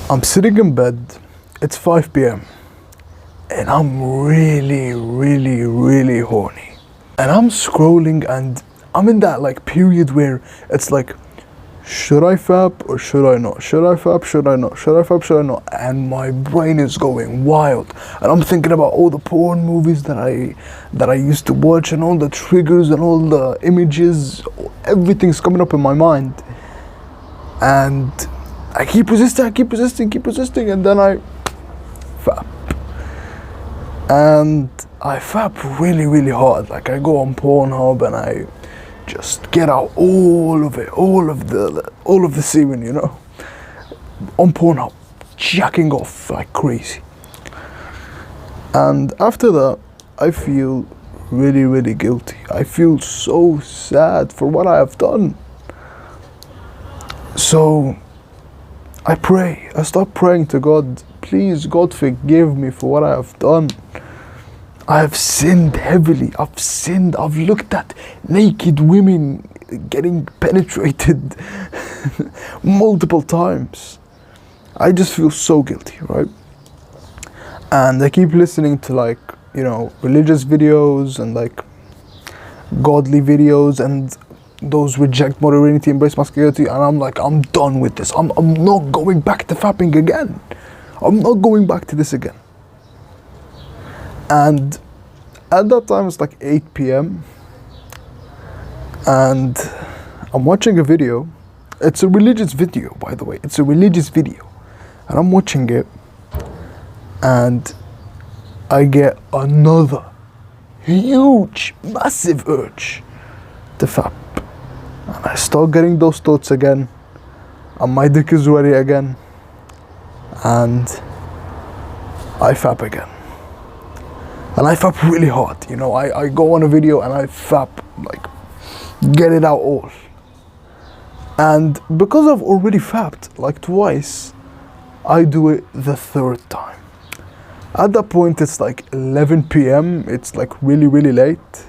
I'm sitting in bed, it's 5 p.m. and I'm really horny. And I'm scrolling and I'm in that like period where it's like, should I fap or should I not? Should I fap? Should I not? Should I fap? Should I not? And my brain is going wild. And I'm thinking about all the porn movies that I used to watch and all the triggers and all the images. Everything's coming up in my mind. And I keep resisting, and then I fap. And I fap really hard. Like I go on Pornhub and I just get out all of it, all of the semen, you know, on Pornhub, jacking off like crazy. And after that, I feel really guilty. I feel so sad for what I have done. So I pray. I start praying to God. Please, God, forgive me for what I have done. I have sinned heavily. I've sinned. I've looked at naked women getting penetrated multiple times. I just feel so guilty, right? And I keep listening to like, you know, religious videos and like godly videos and those reject modernity, embrace masculinity, and I'm like, I'm done with this. I'm not going back to fapping again. I'm not going back to this again. And at that time it's like 8 p.m. and I'm watching a video. It's a religious video, by the way. It's a religious video. And I'm watching it and I get another huge, massive urge to fap. And I start getting those thoughts again, and my dick is ready again, and I fap again. And I fap really hard, you know, I go on a video and I fap, like, get it out all. And because I've already fapped, like twice, I do it the third time. At that point, it's like 11 p.m, it's like really late.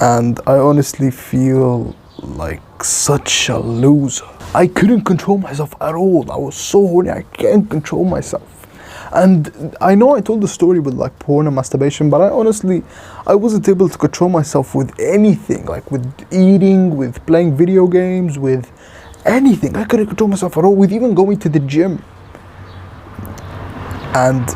And I honestly feel like such a loser. I couldn't control myself at all. I was so horny, I can't control myself. And I know I told the story with like porn and masturbation, but I wasn't able to control myself with anything, like with eating, with playing video games, with anything. I couldn't control myself at all, with even going to the gym. And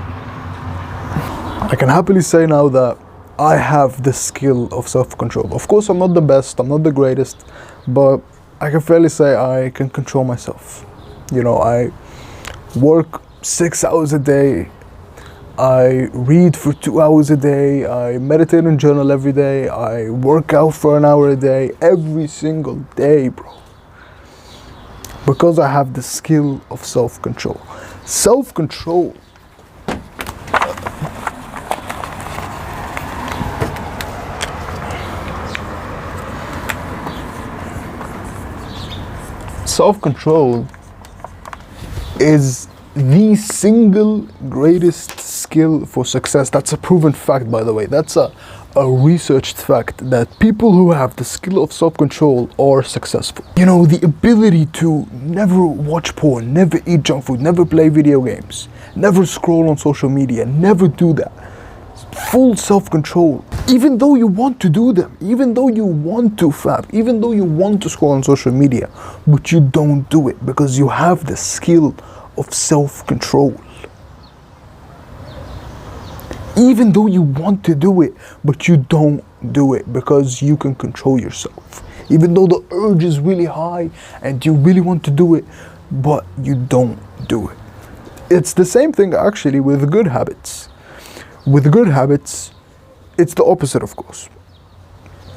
I can happily say now that I have the skill of self-control. Of course, I'm not the best, I'm not the greatest, but I can fairly say I can control myself. You know, I work 6 hours a day, I read for 2 hours a day, I meditate and journal every day, I work out for an hour a day, every single day, bro. Because I have the skill of self-control. Self-control. Self-control is the single greatest skill for success. That's a proven fact, by the way. That's a researched fact, that people who have the skill of self-control are successful. You know, the ability to never watch porn, never eat junk food, never play video games, never scroll on social media, never do that. Full self-control. Even though you want to do them, even though you want to fap, even though you want to scroll on social media, but you don't do it because you have the skill of self-control. Even though you want to do it, but you don't do it because you can control yourself. Even though the urge is really high and you really want to do it, but you don't do it. It's the same thing actually with good habits. With good habits, it's the opposite, of course.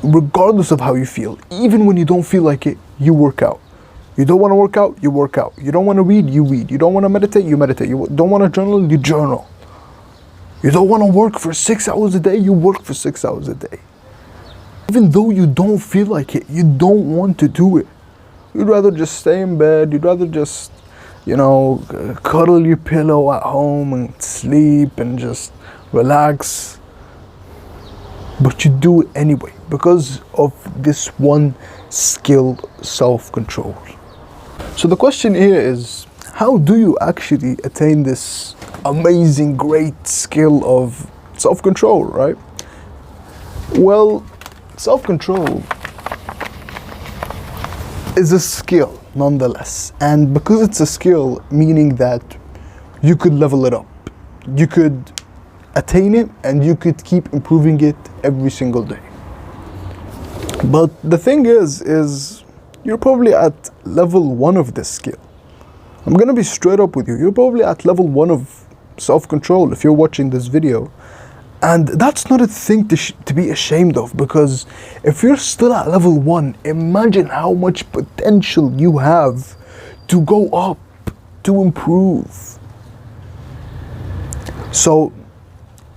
Regardless of how you feel, even when you don't feel like it, you work out. You don't want to work out, you work out. You don't want to read, you read. You don't want to meditate, you meditate. You don't want to journal, you journal. You don't want to work for 6 hours a day, you work for 6 hours a day. Even though you don't feel like it, you don't want to do it. You'd rather just stay in bed, you'd rather just, you know, cuddle your pillow at home and sleep and just relax. But you do it anyway because of this one skill, self-control. So the question here is, how do you actually attain this amazing, great skill of self-control, right? Well, self-control is a skill nonetheless, and because it's a skill, meaning that you could level it up, you could attain it, and you could keep improving it every single day. But the thing is you're probably at level 1 of this skill. I'm gonna be straight up with you. You're probably at level 1 of self-control if you're watching this video. And that's not a thing to be ashamed of, because if you're still at level 1, imagine how much potential you have to go up, to improve. So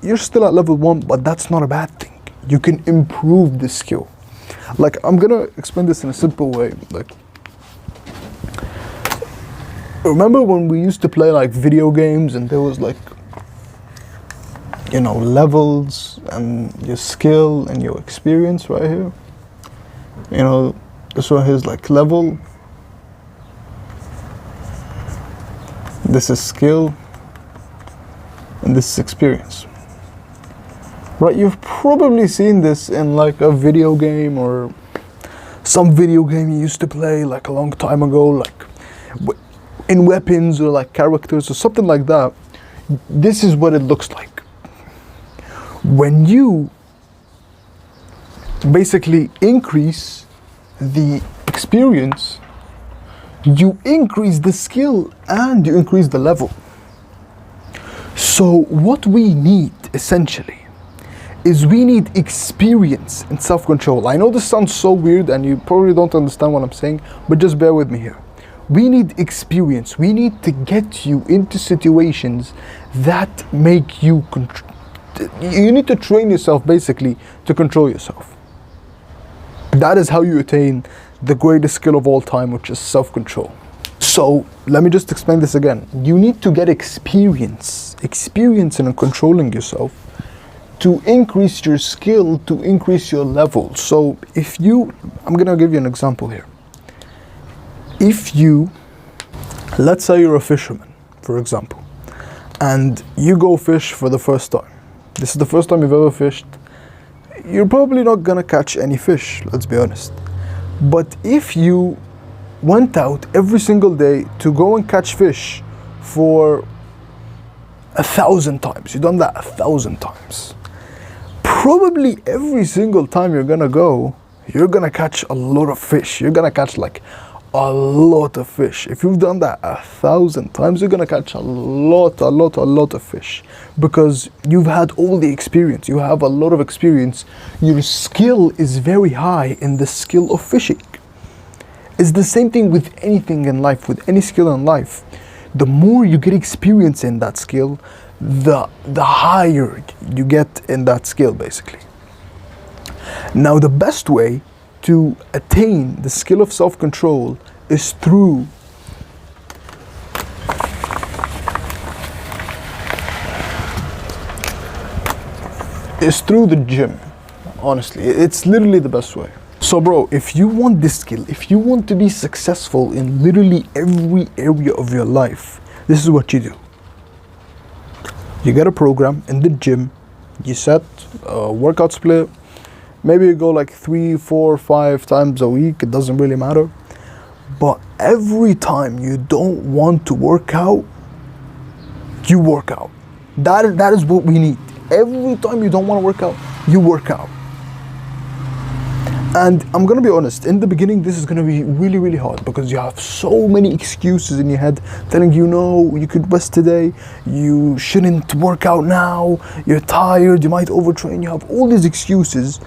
you're still at level 1, but that's not a bad thing. You can improve the skill. Like, I'm gonna explain this in a simple way. Like, remember when we used to play like video games and there was like, you know, levels and your skill and your experience right here? You know, this one here is like level. This is skill. And this is experience. Right, you've probably seen this in like a video game or some video game you used to play like a long time ago, like in weapons or like characters or something like that. This is what it looks like. When you basically increase the experience, you increase the skill and you increase the level. So what we need essentially is we need experience in self-control. I know this sounds so weird and you probably don't understand what I'm saying, but just bear with me here. We need experience. We need to get you into situations that make you you need to train yourself basically to control yourself. That is how you attain the greatest skill of all time, which is self-control. So let me just explain this again. You need to get experience in controlling yourself to increase your skill, to increase your level. So if you, I'm gonna give you an example here. If you, let's say you're a fisherman, for example, and you go fish for the first time. This is the first time you've ever fished. You're probably not gonna catch any fish, let's be honest. But if you went out every single day to go and catch fish for 1,000 times, you've done that 1,000 times, probably every single time you're gonna go, you're gonna catch a lot of fish. You're gonna catch like a lot of fish. If you've done that 1,000 times, you're gonna catch a lot of fish, because you've had all the experience. You have a lot of experience. Your skill is very high in the skill of fishing. It's the same thing with anything in life, with any skill in life. The more you get experience in that skill, the higher you get in that skill, basically. Now, the best way to attain the skill of self-control is through the gym. Honestly, it's literally the best way. So bro, if you want this skill, if you want to be successful in literally every area of your life, this is what you do. You get a program in the gym, you set a workout split, maybe you go like 3, 4, 5 times a week, it doesn't really matter. But every time you don't want to work out, you work out. That is what we need. Every time you don't want to work out, you work out. And I'm gonna be honest, in the beginning this is gonna be really hard, because you have so many excuses in your head telling you, no, you could rest today, you shouldn't work out now, you're tired, you might overtrain, you have all these excuses,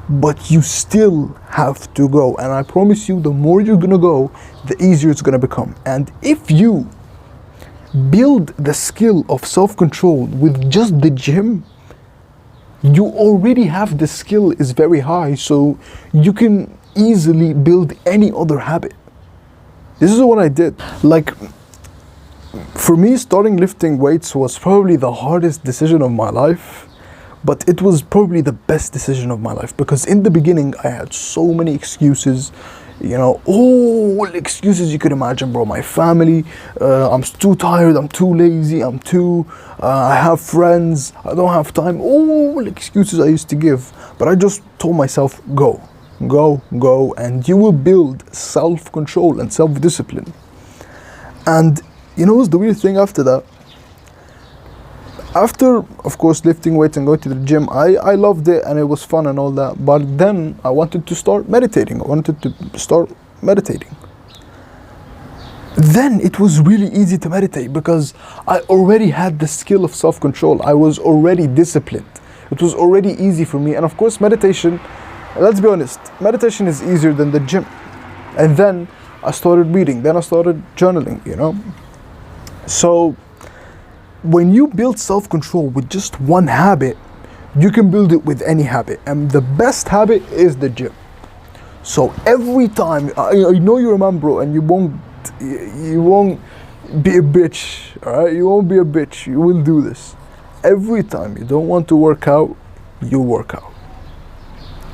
but you still have to go. And I promise you, the more you're gonna go, the easier it's gonna become. And if you build the skill of self-control with just the gym, you already have the skill is very high, so you can easily build any other habit. This is what I did. Like, for me, starting lifting weights was probably the hardest decision of my life, but it was probably the best decision of my life, because in the beginning I had so many excuses. You know, all excuses you could imagine, bro. My family, I'm too tired, I'm too lazy, I have friends, I don't have time. All excuses I used to give. But I just told myself, go, go, go, and you will build self-control and self-discipline. And you know what's the weird thing after that? After, of course, lifting weights and going to the gym, I loved it and it was fun and all that. But then I wanted to start meditating. Then it was really easy to meditate because I already had the skill of self-control. I was already disciplined. It was already easy for me. And of course, meditation, let's be honest, meditation is easier than the gym. And then I started reading, then I started journaling, you know? So when you build self-control with just one habit, you can build it with any habit. And the best habit is the gym. So every time, I know you're a man, bro, and you won't be a bitch, all right? You won't be a bitch, you will do this. Every time you don't want to work out, you work out.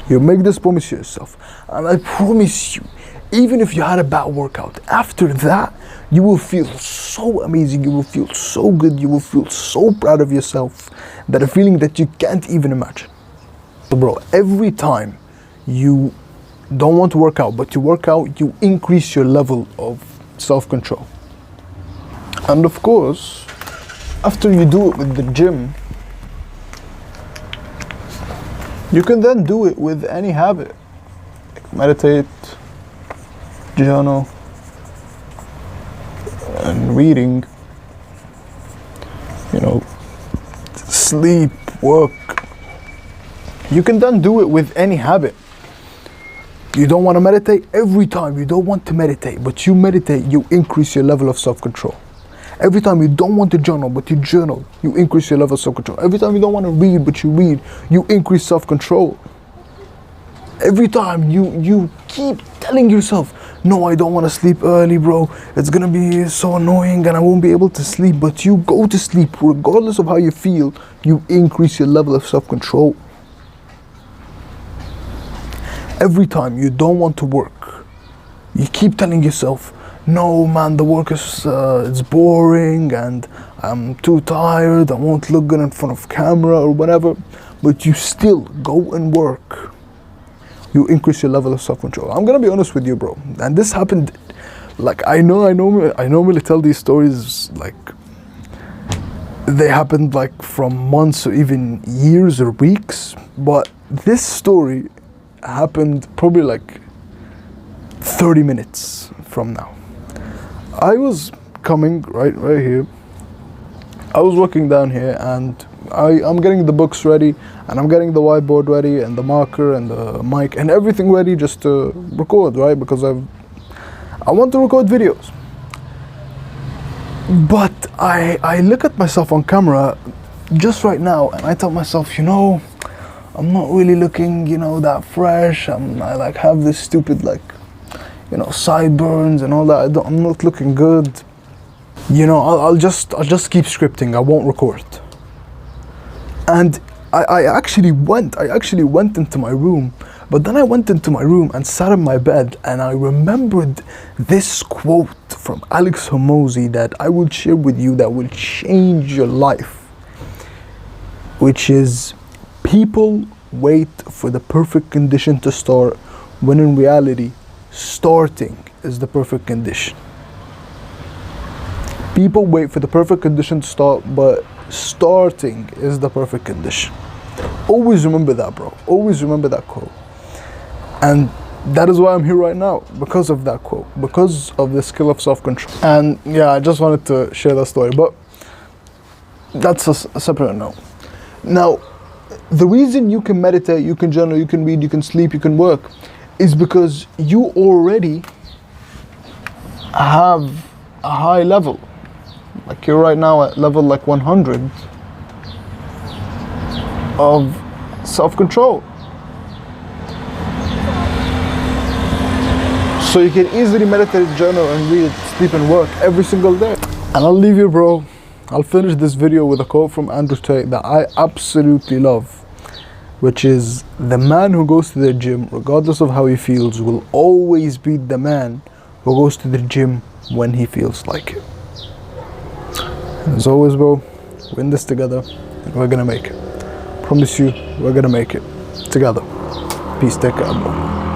You make this promise to yourself. And I promise you, even if you had a bad workout, after that, you will feel so amazing, you will feel so good, you will feel so proud of yourself, that a feeling that you can't even imagine. So bro, every time you don't want to work out, but you work out, you increase your level of self-control. And of course, after you do it with the gym, you can then do it with any habit. Meditate, journal, and reading, you know, sleep, work. You can then do it with any habit. You don't want to meditate? Every time you don't want to meditate, but you meditate, you increase your level of self-control. Every time you don't want to journal, but you journal, you increase your level of self-control. Every time you don't want to read, but you read, you increase self-control. Every time you keep telling yourself, no, I don't want to sleep early, bro. It's gonna be so annoying and I won't be able to sleep. But you go to sleep, regardless of how you feel, you increase your level of self-control. Every time you don't want to work, you keep telling yourself, no man, the work is it's boring and I'm too tired, I won't look good in front of camera or whatever, but you still go and work. You increase your level of self-control. I'm gonna be honest with you, bro, and this happened, like I normally tell these stories like they happened like from months or even years or weeks, but this story happened probably like 30 minutes from now. I was coming right here. I was walking down here and I'm getting the books ready and I'm getting the whiteboard ready and the marker and the mic and everything ready just to record, right? Because I want to record videos. But I look at myself on camera just right now and I tell myself, you know, I'm not really looking, you know, that fresh. I like have this stupid like, you know, sideburns and all that. I'm not looking good. You know, I'll just keep scripting. I won't record. And I actually went into my room, but then I went into my room and sat in my bed and I remembered this quote from Alex Hormozi that I will share with you that will change your life, which is, people wait for the perfect condition to start, when in reality, starting is the perfect condition. People wait for the perfect condition to start, but starting is the perfect condition. Always remember that, bro. Always remember that quote. And that is why I'm here right now, because of that quote, because of the skill of self-control. And yeah, I just wanted to share that story, but that's a separate note. Now, the reason you can meditate, you can journal, you can read, you can sleep, you can work, is because you already have a high level. Like you're right now at level like 100 of self-control. So you can easily meditate, journal and read, sleep and work every single day. And I'll leave you, bro. I'll finish this video with a quote from Andrew Tate that I absolutely love. which is the man who goes to the gym, regardless of how he feels, will always beat the man who goes to the gym when he feels like it. As always, bro, we're in this together and we're gonna make it. Promise you, we're gonna make it together. Peace, take care, bro.